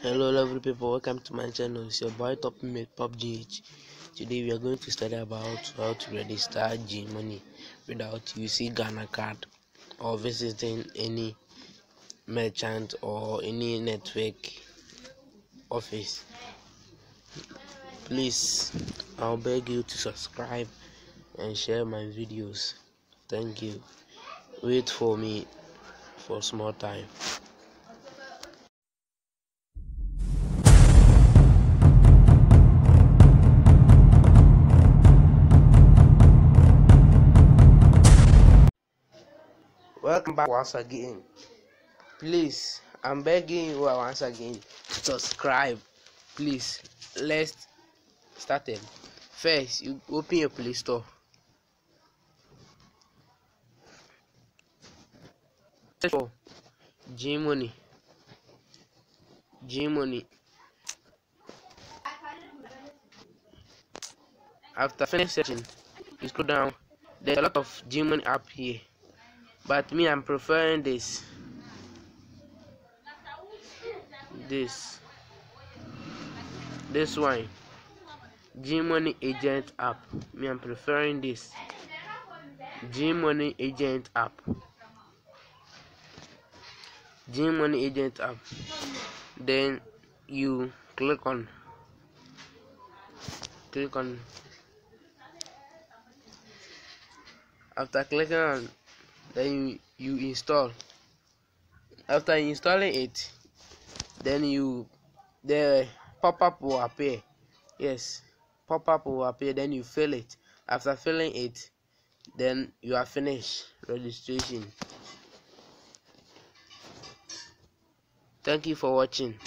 Hello lovely people, welcome to my channel. It's your boy Topmate PUBG. Today we are going to study about how to register GMoney without using Ghana card or visiting any merchant or any network office. Please, I'll beg you to subscribe and share my videos. Thank you. Wait for me for small time. Welcome back once again. Please, I'm begging you once again to subscribe. Please, let's start it. First, you open your Play Store. Search for GMoney. After finish searching, you scroll down. There's a lot of GMoney app here, but me, I'm preferring this one, GMoney Agent app. Me, I'm preferring this GMoney Agent app. Then you click on after clicking on, then you install. After installing it, then the pop-up will appear. Yes, pop-up will appear. Then you fill it. After filling it, then you are finished registration. Thank you for watching.